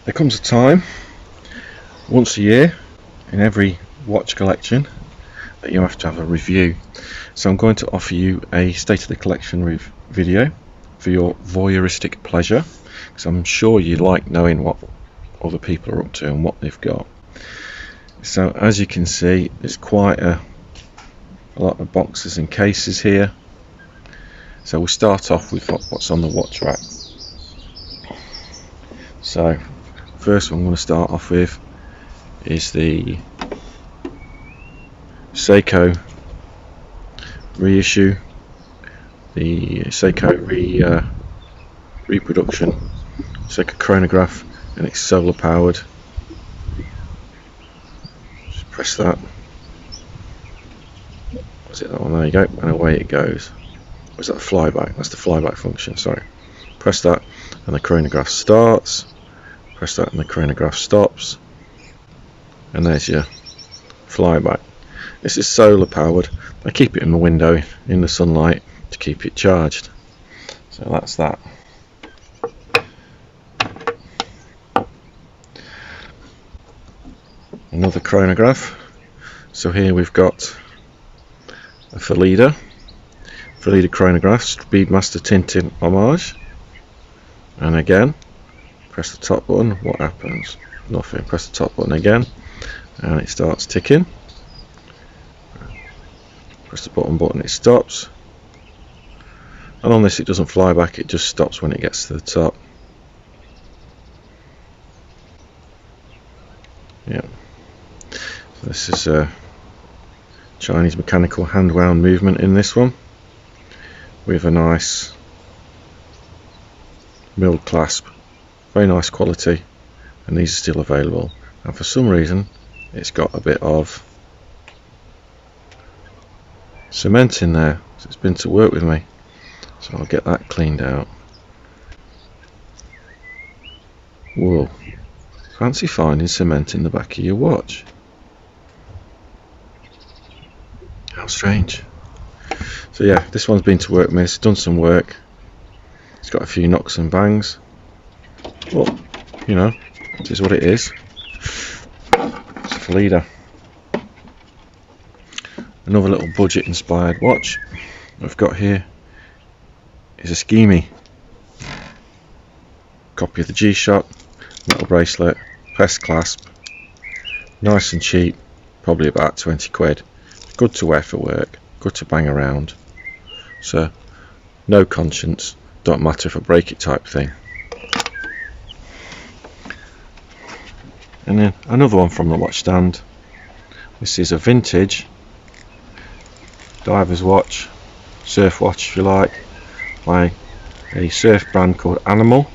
There comes a time once a year in every watch collection that you have to have a review. So I'm going to offer you a state of the collection video for your voyeuristic pleasure, because I'm sure you like knowing what other people are up to and what they've got. So as you can see, there's quite a lot of boxes and cases here. So we'll start off with what's on the watch rack. So first one I'm going to start off with is the Seiko reissue, the Seiko reproduction Seiko chronograph, and it's solar powered. Just press that. Was it that one? There you go, and away it goes. Was that the flyback? That's the flyback function, sorry. Press that and the chronograph starts. Press that and the chronograph stops. And there's your flyback. This is solar powered. I keep it in the window in the sunlight to keep it charged. So that's that. Another chronograph. So here we've got a Felida chronograph, Speedmaster tinted homage. And again, press the top button, what happens? Nothing. Press the top button again and it starts ticking. Press the bottom, it stops. And on this it doesn't fly back, it just stops when it gets to the top. Yeah. So this is a Chinese mechanical hand wound movement in this one, with a nice milled clasp, very nice quality, and these are still available. And for some reason it's got a bit of cement in there, so it's been to work with me, so I'll get that cleaned out. Whoa, fancy finding cement in the back of your watch. How strange. So yeah, this one's been to work with me, it's done some work, it's got a few knocks and bangs, but you know, it is what it is. It's a Felida. Another little budget inspired watch I've got here is a Scheme. Copy of the G-Shock, metal bracelet, press clasp, nice and cheap, probably about 20 quid. Good to wear for work, good to bang around, so no conscience, don't matter if I break it type thing. And then another one from the watch stand. This is a vintage diver's watch, surf watch if you like, by a surf brand called Animal.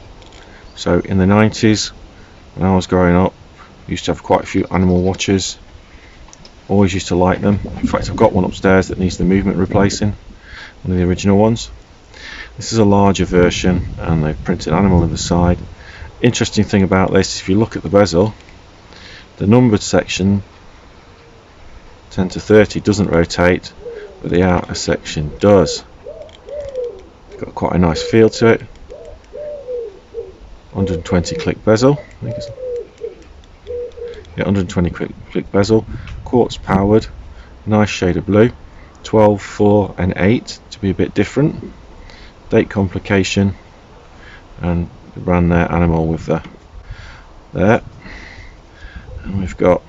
So in the 90s when I was growing up, I used to have quite a few Animal watches, always used to like them. In fact, I've got one upstairs that needs the movement replacing, one of the original ones. This is a larger version and they've printed Animal on the side. Interesting thing about this, if you look at the bezel, the numbered section 10 to 30 doesn't rotate, but the outer section does. It's got quite a nice feel to it. 120 click bezel. I think it's, yeah, 120 click bezel. Quartz powered. Nice shade of blue. 12, 4 and 8 to be a bit different. Date complication. And the brand there, Animal, with the there. And we've got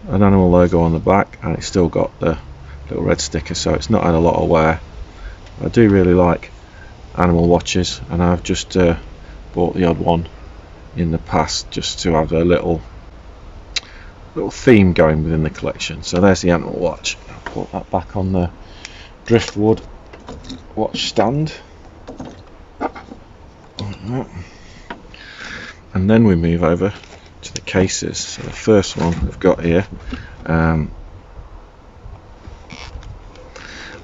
an Animal logo on the back, and it's still got the little red sticker, so it's not had a lot of wear. I do really like Animal watches, and I've just bought the odd one in the past just to have a little theme going within the collection. So there's the Animal watch. I'll put that back on the driftwood watch stand, and then we move over to the cases. So the first one I've got here, I'm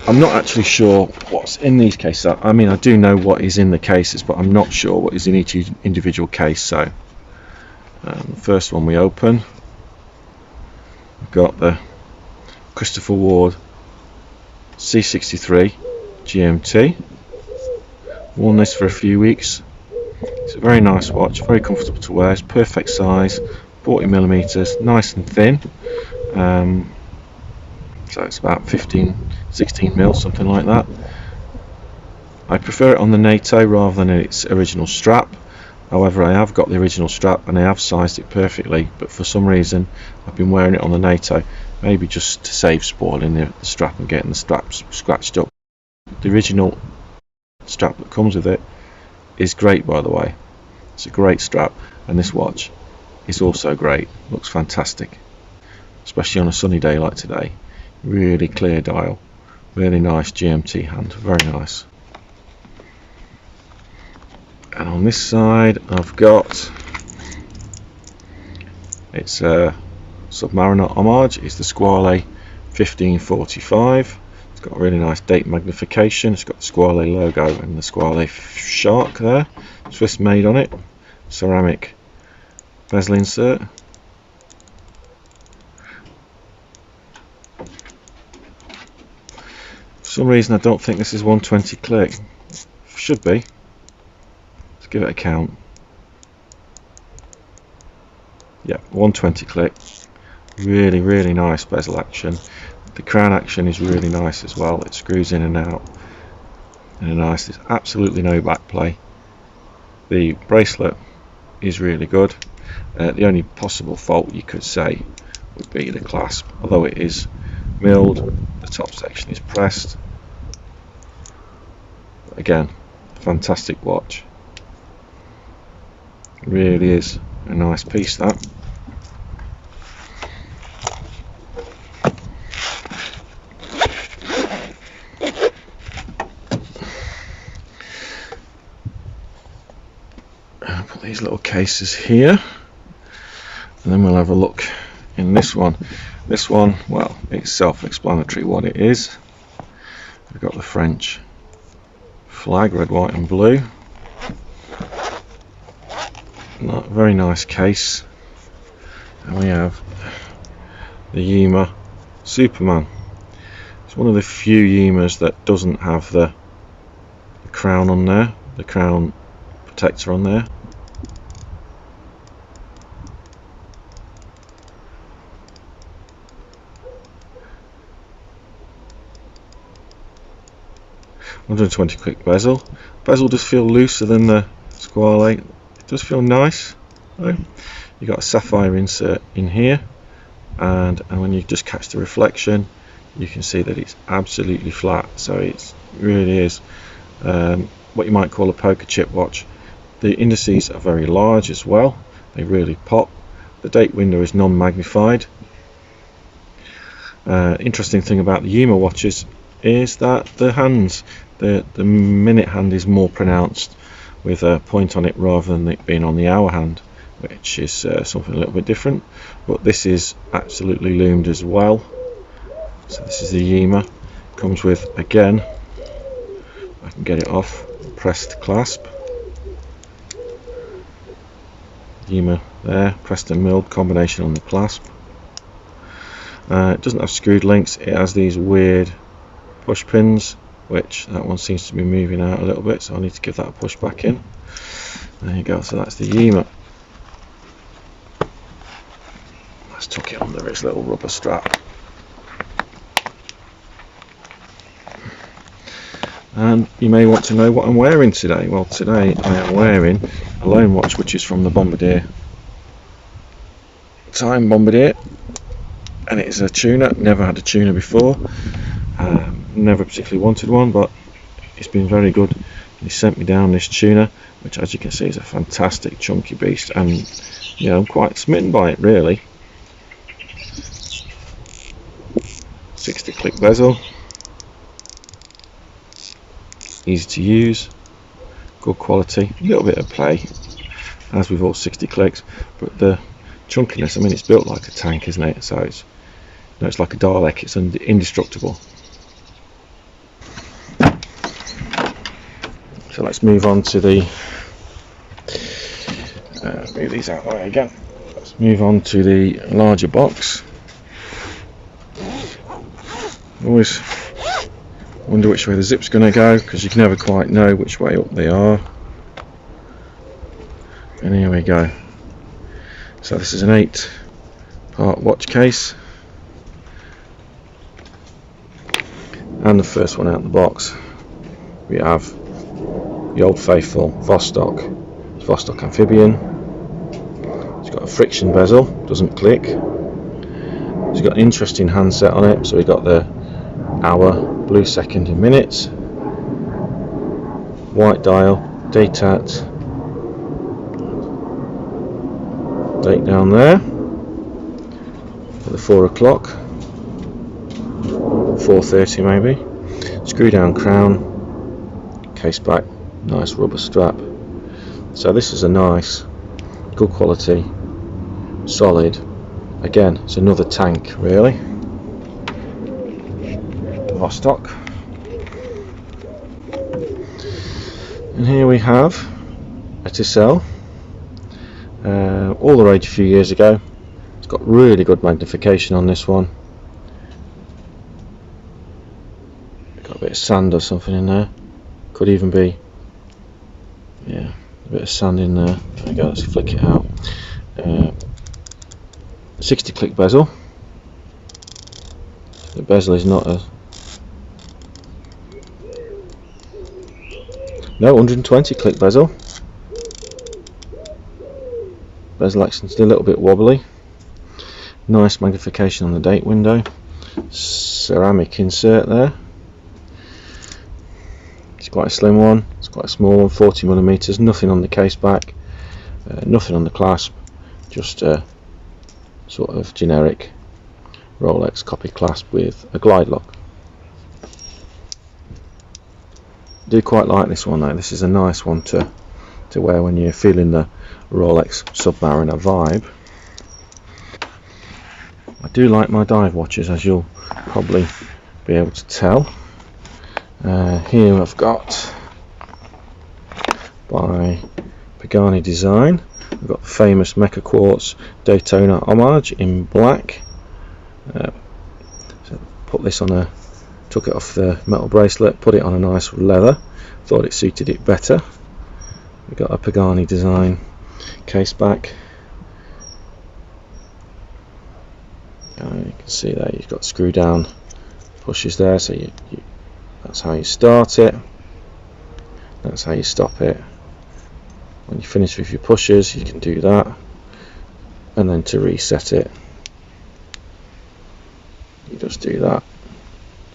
not actually sure what's in these cases. I mean, I do know what is in the cases, but I'm not sure what is in each individual case. So the first one we open, we've got the Christopher Ward C63 GMT. Worn this for a few weeks, It's a very nice watch, very comfortable to wear, it's perfect size, 40mm, nice and thin. So it's about 16mm, something like that. I prefer it on the NATO rather than its original strap. However, I have got the original strap and I have sized it perfectly, but for some reason I've been wearing it on the NATO, maybe just to save spoiling the strap and getting the straps scratched up. The original strap that comes with it is great, by the way. It's a great strap, and this watch is also great. Looks fantastic, especially on a sunny day like today. Really clear dial, really nice GMT hand, very nice. And on this side I've got, it's a Submariner homage, it's the Squale 1545. It's got a really nice date magnification, it's got the Squale logo and the Squale shark there, Swiss made on it, ceramic bezel insert. For some reason I don't think this is 120 click, should be. Let's give it a count. Yeah, 120 click. Really nice bezel action. The crown action is really nice as well. It screws in and out in a nice, there's absolutely no back play. The bracelet is really good. The only possible fault you could say would be the clasp, although it is milled, the top section is pressed. But again, fantastic watch. Really is a nice piece, that. I'll put these little cases here, and then we'll have a look in this one. This one, well, it's self-explanatory what it is. We've got the French flag, red, white and blue. Very nice case, and we have the Yema Superman. It's one of the few Yemas that doesn't have the crown on there, the crown protector on there. $120 click bezel. Bezel does feel looser than the Squale. It does feel nice. You got a sapphire insert in here, and when you just catch the reflection, you can see that it's absolutely flat. So it really is what you might call a poker chip watch. The indices are very large as well. They really pop. The date window is non-magnified. Interesting thing about the Yema watches is that the hands, the minute hand is more pronounced with a point on it rather than it being on the hour hand, which is something a little bit different. But this is absolutely loomed as well. So this is the Yema. Comes with, again, I can get it off, pressed clasp. Yema there, pressed and milled combination on the clasp. It doesn't have screwed links, it has these weird push pins, which that one seems to be moving out a little bit, so I need to give that a push back in. There you go, so that's the Yema. Let's tuck it under its little rubber strap. And you may want to know what I'm wearing today. Well, today I am wearing a lone watch which is from the Bombardier Time Bombardier, and it is a tuna. Never had a tuna before, never particularly wanted one, but it's been very good. He sent me down this tuna, which as you can see is a fantastic chunky beast, and you know, I'm quite smitten by it really. 60 click bezel, easy to use, good quality, a little bit of play as with all 60 clicks, but the chunkiness, I mean, it's built like a tank, isn't it? So it's, you know, it's like a Dalek, it's indestructible. So let's move on to the move these out of the way again. Let's move on to the larger box. Always wonder which way the zip's going to go, because you can never quite know which way up they are. And here we go. So this is an 8-part watch case, and the first one out of the box we have the old faithful Vostok amphibian. It's got a friction bezel, doesn't click. It's got an interesting handset on it, so we got the hour, blue second and minutes, white dial, date down there for the 4 o'clock, 4:30 maybe. Screw down crown, case back, nice rubber strap. So this is a nice, good quality, solid. Again, it's another tank really. Vostok. And here we have a Tisel. All the rage a few years ago. It's got really good magnification on this one. Got a bit of sand or something in there. Could even be, yeah, a bit of sand in there. There we go, let's flick it out. 60 click bezel. The bezel is not a, no, 120 click bezel. Bezel action's a little bit wobbly. Nice magnification on the date window. Ceramic insert there. It's quite a slim one. It's quite a small one, 40mm. Nothing on the case back. Nothing on the clasp. Just a sort of generic Rolex copy clasp with a glide lock. I do quite like this one though. This is a nice one to wear when you're feeling the Rolex Submariner vibe. I do like my dive watches, as you'll probably be able to tell. Here I've got by Pagani Design. I've got the famous Mecha Quartz Daytona homage in black. So put this on a, took it off the metal bracelet, put it on a nice leather. Thought it suited it better. We've got a Pagani Design case back. You can see there you've got screw down pushes there, so that's how you start it, that's how you stop it. When you finish with your pushes you can do that, and then to reset it you just do that,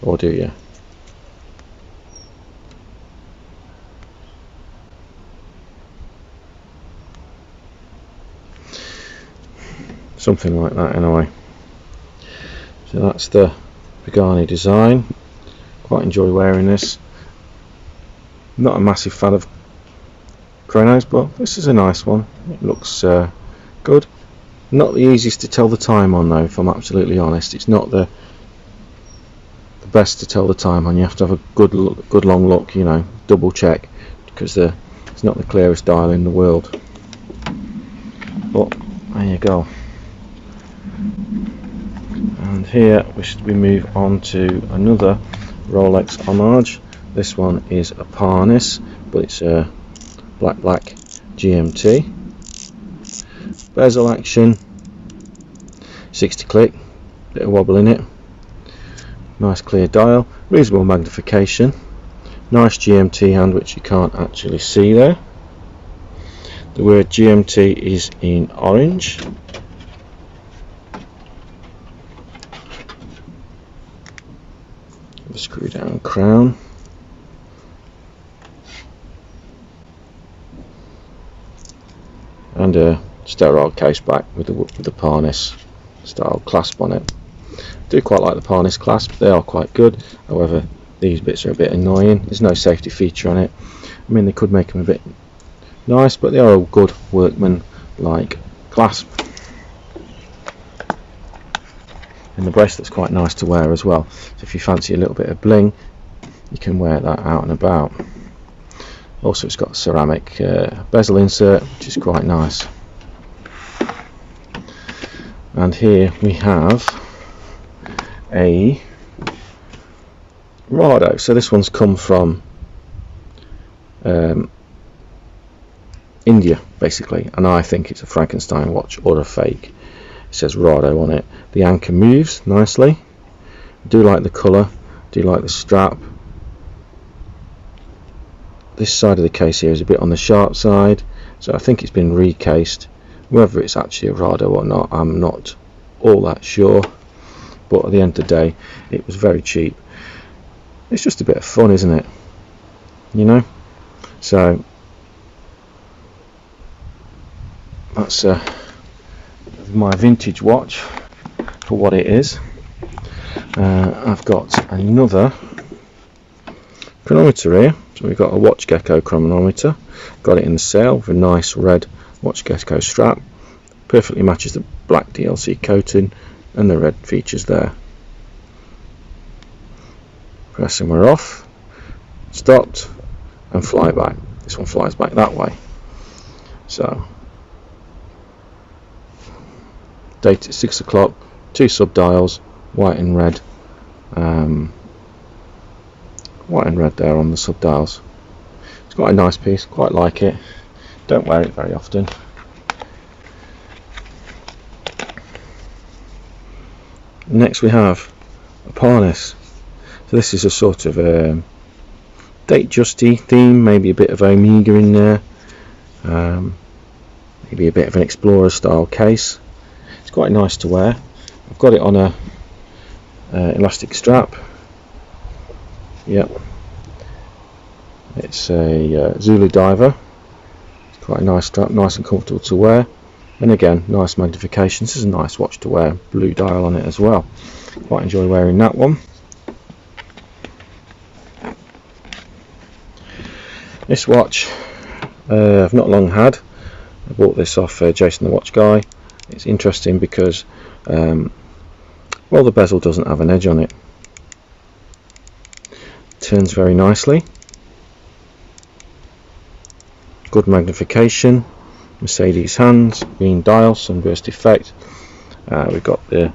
or do you? Something like that anyway. So that's the Pagani Design. Quite enjoy wearing this. Not a massive fan of chronos, but this is a nice one. It looks good. Not the easiest to tell the time on though, if I'm absolutely honest. It's not the best to tell the time on. You have to have a good look, good long look, you know, double check, because it's not the clearest dial in the world. But there you go. And here we move on to another Rolex homage. This one is a Parnis, but it's a black GMT. Bezel action, 60 click, bit of wobble in it. Nice clear dial, reasonable magnification. Nice GMT hand, which you can't actually see there. The word GMT is in orange. The screw down crown. And a sterile case back with the Parnis style clasp on it. Do quite like the Parnis clasp, they are quite good. However, these bits are a bit annoying. There's no safety feature on it. I mean, they could make them a bit nice, but they are a good workman like clasp. And the bracelet's quite nice to wear as well. So if you fancy a little bit of bling, you can wear that out and about. Also, it's got a ceramic bezel insert, which is quite nice. And here we have a Rado. So this one's come from India basically, and I think it's a Frankenstein watch or a fake. It says Rado on it. The anchor moves nicely. I do like the colour, do like the strap. This side of the case here is a bit on the sharp side, so I think it's been recased. Whether it's actually a Rado or not, I'm not all that sure, but at the end of the day it was very cheap. It's just a bit of fun, isn't it, you know? So that's my vintage watch for what it is. I've got another chronometer here. So we've got a Watch Gecko chronometer, got it in the sale with a nice red Watch Gecko strap, perfectly matches the black DLC coating and the red features there. Press and we're off, stopped, and fly back. This one flies back that way. So date at 6 o'clock, 2 sub-dials, white and red. White and red there on the sub-dials. It's quite a nice piece, quite like it. Don't wear it very often. Next we have a harness. So this is a sort of date justy theme, maybe a bit of Omega in there, maybe a bit of an explorer style case. It's quite nice to wear. I've got it on a elastic strap. Yep, it's a Zulu diver. It's quite a nice strap, nice and comfortable to wear, and again nice magnification. This is a nice watch to wear, blue dial on it as well. Quite enjoy wearing that one. This watch I've not long had. I bought this off Jason the Watch Guy. It's interesting because well, the bezel doesn't have an edge on it. Turns very nicely. Good magnification. Mercedes hands, green dial, sunburst effect. We've got the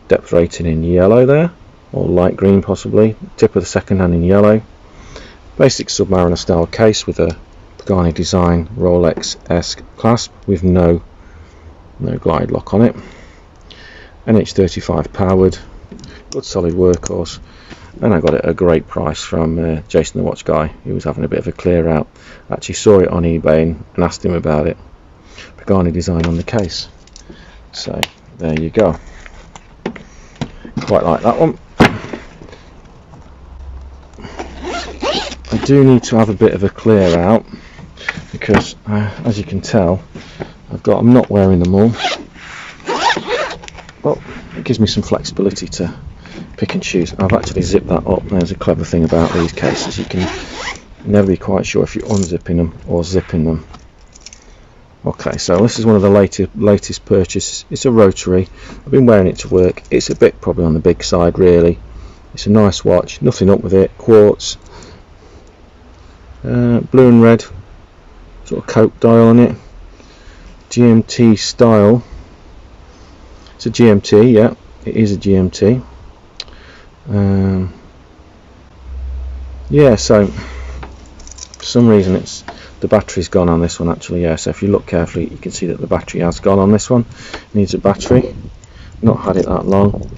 depth rating in yellow there, or light green possibly. Tip of the second hand in yellow. Basic Submariner style case with a Pagani design Rolex-esque clasp with no glide lock on it. NH35 powered, good solid workhorse, and I got it at a great price from Jason the Watch Guy, who was having a bit of a clear out. Actually saw it on eBay and asked him about it. Pagani design on the case. So there you go. Quite like that one. I do need to have a bit of a clear out because as you can tell I'm not wearing them all, but it gives me some flexibility to pick and choose. I've actually zipped that up. There's a clever thing about these cases, you can never be quite sure if you're unzipping them or zipping them. Okay, so this is one of the latest purchases. It's a rotary. I've been wearing it to work. It's a bit probably on the big side really. It's a nice watch, nothing up with it. Quartz, blue and red sort of coke dial on it, GMT style. It's a GMT, yeah, it is a GMT. Yeah, so for some reason the battery's gone on this one actually. Yeah, so if you look carefully you can see that the battery has gone on this one. Needs a battery. Not had it that long.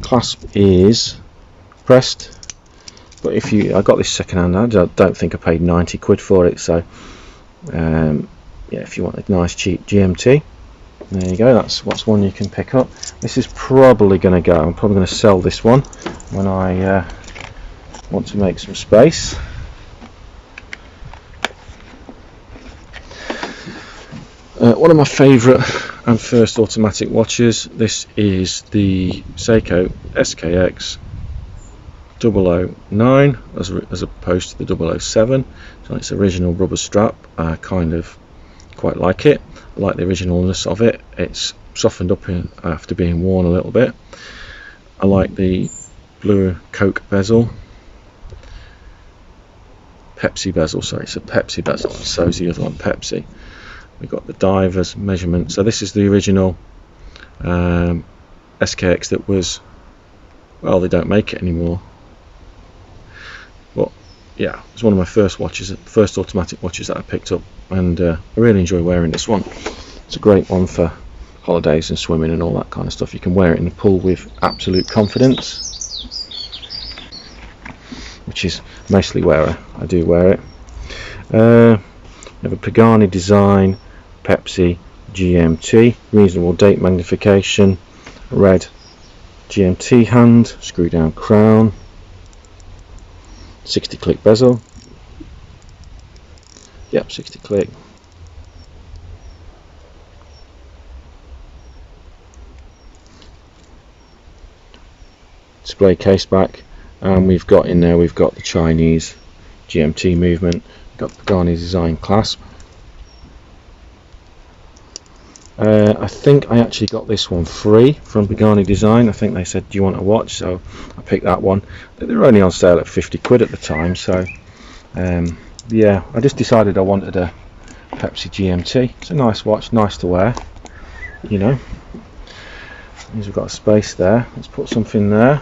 Clasp is pressed, but I got this second hand. I don't think I paid 90 quid for it, so yeah, if you want a nice cheap GMT, there you go. That's one you can pick up. This is probably going to go. I'm probably going to sell this one when I want to make some space. One of my favourite and first automatic watches. This is the Seiko SKX 009 as opposed to the 007. So its original rubber strap. I kind of quite like it. I like the originalness of it. It's softened up after being worn a little bit. I like the blue Coke bezel. Pepsi bezel, sorry, it's a Pepsi bezel, so is the other one, Pepsi. We've got the diver's measurement. So this is the original SKX that was, well, they don't make it anymore, but yeah, it's one of my first watches, first automatic watches that I picked up, and I really enjoy wearing this one. It's a great one for holidays and swimming and all that kind of stuff. You can wear it in the pool with absolute confidence, which is mostly where I do wear it. We have a Pagani design Pepsi GMT, reasonable date magnification, red GMT hand, screw down crown, 60 click bezel. Yep, 60 click. Display case back, and we've got in there, we've got the Chinese GMT movement, we've got the Pagani design clasp. I think I actually got this one free from Pagani Design. I think they said, do you want a watch? So I picked that one. They were only on sale at 50 quid at the time, so yeah, I just decided I wanted a Pepsi GMT. It's a nice watch, nice to wear, you know. Means we've got a space there. Let's put something there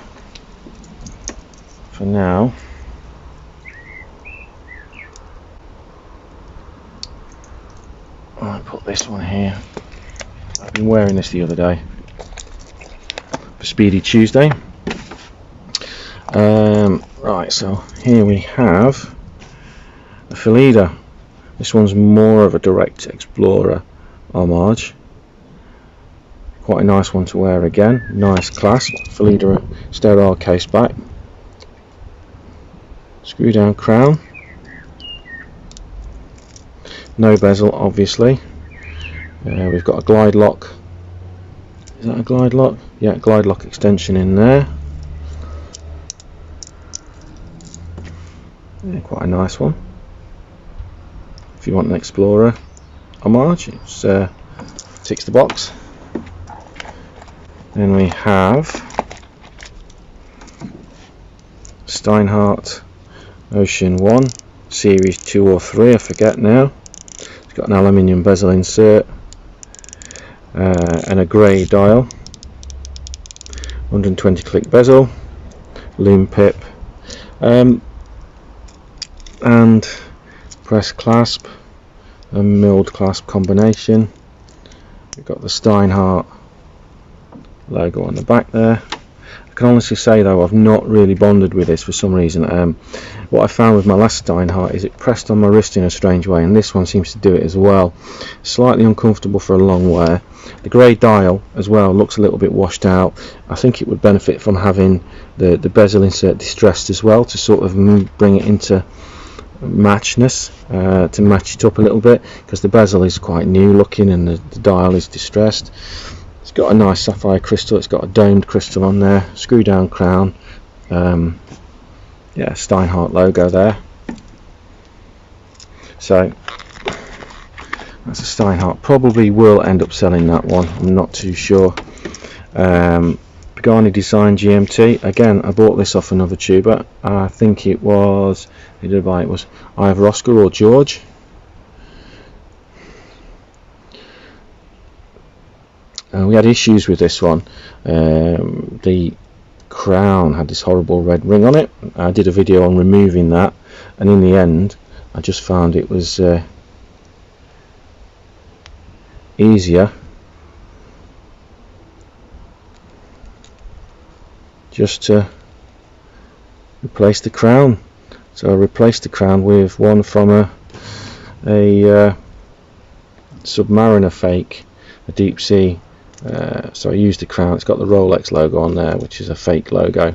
for now. I'll put this one here. I've been wearing this the other day for Speedy Tuesday. Right, so here we have a Felida. This one's more of a direct explorer homage. Quite a nice one to wear again. Nice clasp. Felida sterile case back. Screw down crown. No bezel, obviously. We've got a glide lock. Is that a glide lock? Yeah, glide lock extension in there. Yeah, quite a nice one. If you want an Explorer homage, it ticks the box. Then we have Stinehart Ocean 1 Series 2 or 3, I forget now. It's got an aluminium bezel insert and a grey dial, 120 click bezel, loom pip, and press clasp, a milled clasp combination. We've got the Stinehart logo on the back there. I can honestly say though, I've not really bonded with this for some reason. What I found with my last Stinehart is it pressed on my wrist in a strange way, and this one seems to do it as well. Slightly uncomfortable for a long wear. The grey dial as well looks a little bit washed out. I think it would benefit from having the bezel insert distressed as well, to sort of bring it into matchness, to match it up a little bit, because the bezel is quite new looking and the dial is distressed. It's got a nice sapphire crystal, it's got a domed crystal on there, screw down crown, yeah, Stinehart logo there. So that's a Stinehart. Probably will end up selling that one, I'm not too sure. Pagani Design GMT, again I bought this off another tuber. I think it was, who did I buy? It was either Oscar or George. We had issues with this one. The crown had this horrible red ring on it. I did a video on removing that, and in the end I just found it was easier just to replace the crown. So I replaced the crown with one from a Submariner fake, a deep sea. So I used the crown. It's got the Rolex logo on there, which is a fake logo.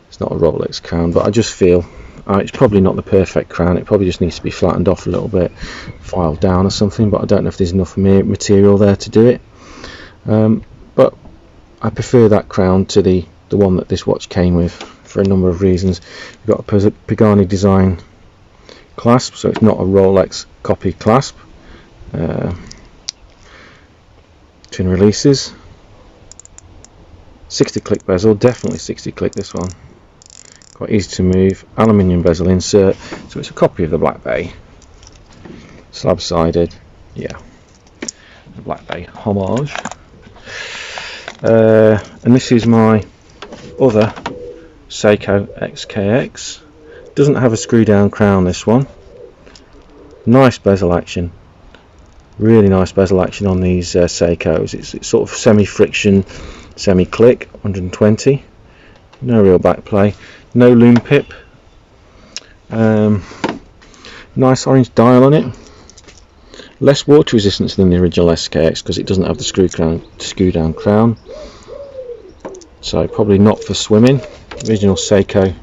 It's not a Rolex crown, but I just feel it's probably not the perfect crown. It probably just needs to be flattened off a little bit, filed down or something, but I don't know if there's enough material there to do it. But I prefer that crown to the one that this watch came with for a number of reasons. We've got a Pagani Design clasp, so it's not a Rolex copy clasp. Twin releases, 60 click bezel, definitely 60 click this one, quite easy to move, aluminium bezel insert, so it's a copy of the Black Bay, slab sided, yeah, the Black Bay homage. And this is my other Seiko XKX Doesn't have a screw down crown, this one. Nice bezel action, really nice bezel action on these Seikos. It's sort of semi-friction, semi-click, 120. No real back play, no loom pip. Nice orange dial on it. Less water resistance than the original SKX because it doesn't have the screw down crown. So probably not for swimming. Original Seiko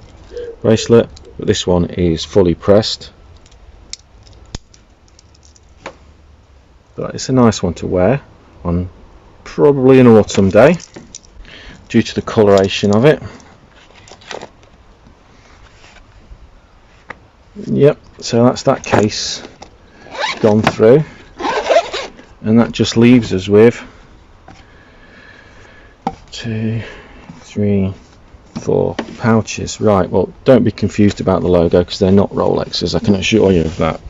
bracelet, but this one is fully pressed. But it's a nice one to wear on probably an autumn day due to the coloration of it. Yep, so that's that case gone through, and that just leaves us with 2, 3, 4 pouches. Right, well, don't be confused about the logo because they're not Rolexes, I can assure you of that.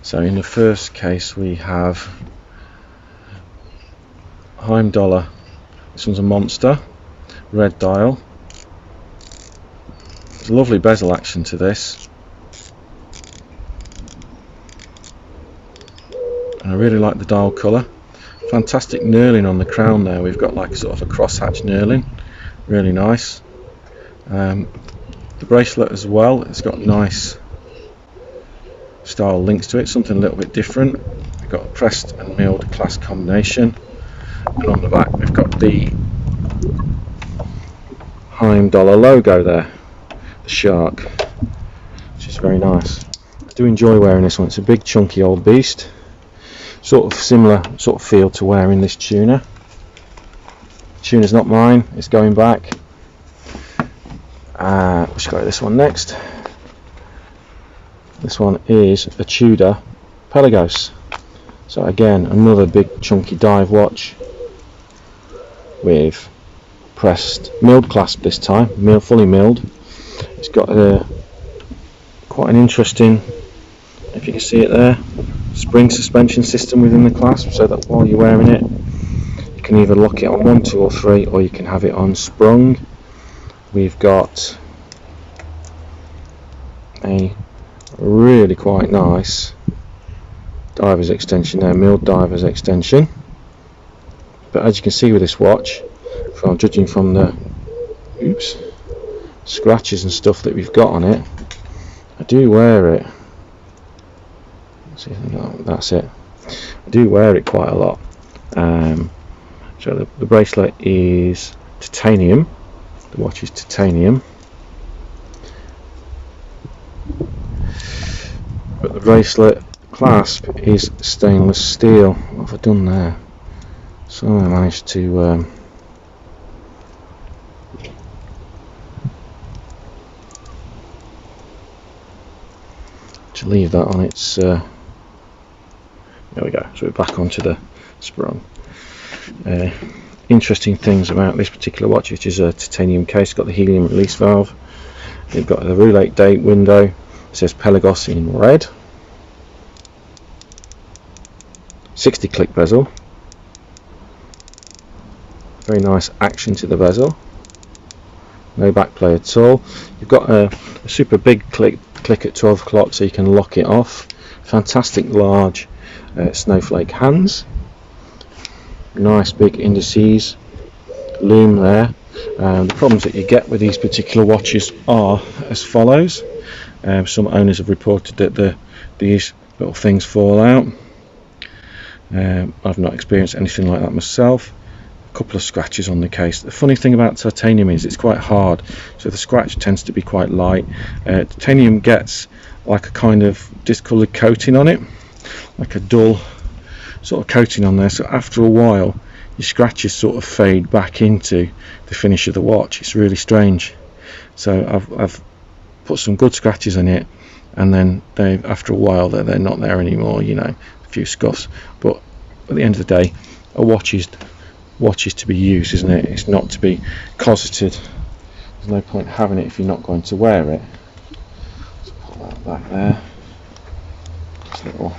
So in the first case we have Heilmdaler. This one's a monster, red dial. There's a lovely bezel action to this, and I really like the dial colour. Fantastic knurling on the crown there. We've got like sort of a crosshatch knurling, really nice. The bracelet as well, it's got nice style links to it, something a little bit different. We've got a pressed and milled clasp combination, and on the back we've got the Heilmdaler logo there, the shark, which is very nice. I do enjoy wearing this one. It's a big chunky old beast, sort of similar sort of feel to wearing this tuna. Tuna's not mine, it's going back. Let's go with this one next. This one is a Tudor Pelagos. So again, another big chunky dive watch with pressed milled clasp this time, fully milled. It's got quite an interesting, if you can see it there, spring suspension system within the clasp, so that while you're wearing it you can either lock it on 1, 2 or 3, or you can have it on sprung. We've got a really quite nice diver's extension there, milled diver's extension. But as you can see with this watch, judging from the scratches and stuff that we've got on it, I do wear it. See, no, that's it. I do wear it quite a lot. So the bracelet is titanium. The watch is titanium, but the bracelet clasp is stainless steel. What have I done there? So I managed to leave that on its there we go, so we're back onto the sprung. Interesting things about this particular watch, which is a titanium case, got the helium release valve, they've got the roulette date window, it says Pelagos in red, 60 click bezel, very nice action to the bezel, no back play at all. You've got a super big click at 12 o'clock so you can lock it off. Fantastic large snowflake hands, nice big indices, loom there. The problems that you get with these particular watches are as follows. Some owners have reported that these little things fall out. I've not experienced anything like that myself. A couple of scratches on the case. The funny thing about titanium is it's quite hard, so the scratch tends to be quite light. Titanium gets like a kind of discoloured coating on it, like a dull sort of coating on there, so after a while your scratches sort of fade back into the finish of the watch. It's really strange. So I've put some good scratches in it, and then after a while they're not there anymore, you know, a few scuffs. But at the end of the day, a watch is to be used, isn't it? It's not to be cosseted. There's no point having it if you're not going to wear it. Let's put that back there. This little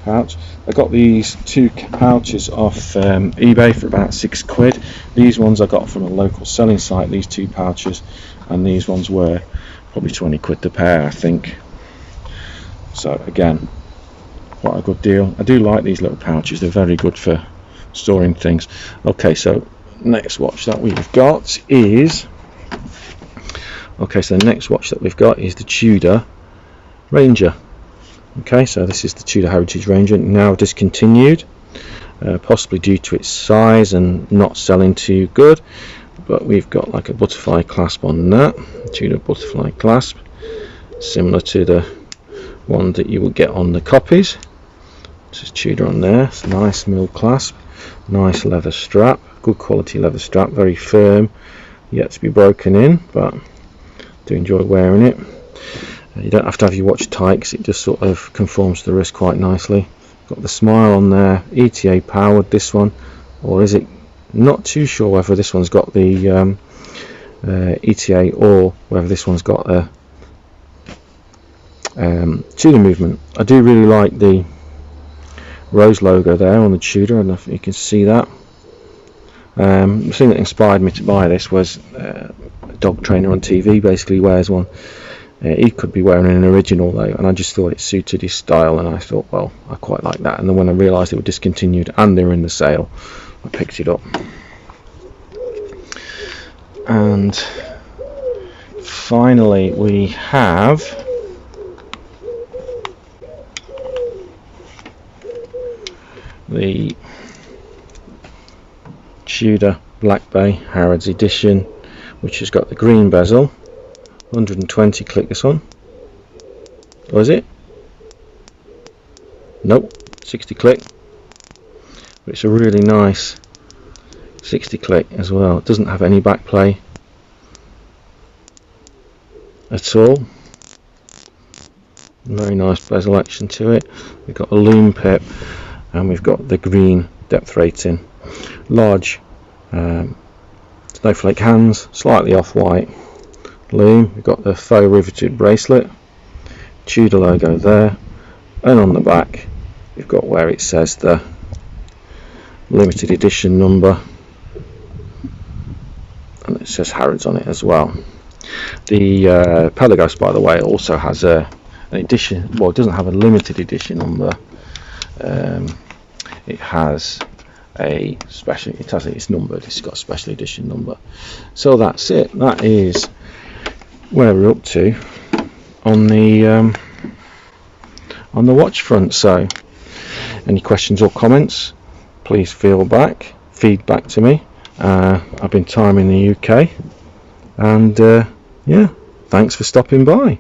pouch. I got these 2 pouches off eBay for about £6. These ones I got from a local selling site, these 2 pouches, and these ones were probably £20 a pair, I think. So again, quite a good deal. I do like these little pouches, they're very good for storing things. Okay, so next watch that we've got is the Tudor Ranger. Okay, so this is the Tudor Heritage Ranger, now discontinued, possibly due to its size and not selling too good, but we've got like a butterfly clasp on that, Tudor butterfly clasp, similar to the one that you will get on the copies. This is Tudor on there. It's a nice mill clasp, nice leather strap, good quality leather strap, very firm, yet to be broken in, but do enjoy wearing it. You don't have to have your watch tight because it just sort of conforms to the wrist quite nicely. Got the smile on there, ETA powered this one, or is it? Not too sure whether this one's got the ETA or whether this one's got a Tudor movement. I do really like the rose logo there on the Tudor. I don't know if you can see that. The thing that inspired me to buy this was a dog trainer on TV basically wears one. He could be wearing an original though, and I just thought it suited his style, and I thought, well, I quite like that. And then when I realised they were discontinued and they were in the sale, I picked it up. And finally we have the Tudor Black Bay Harrods edition, which has got the green bezel, 120 click this one, or is it? Nope, 60 click, but it's a really nice 60 click as well. It doesn't have any back play at all. Very nice bezel action to it. We've got a loom pip, and we've got the green depth rating, large snowflake hands, slightly off-white loom. We've got the faux riveted bracelet, Tudor logo there, and on the back we've got where it says the limited edition number, and it says Harrods on it as well. The Pelagos, by the way, also has an edition, well, it doesn't have a limited edition number, it has a special, it's numbered, it's got a special edition number. So that's it, that is where we're up to on the watch front. So any questions or comments, please feedback to me. I've been time in the UK, and yeah, thanks for stopping by.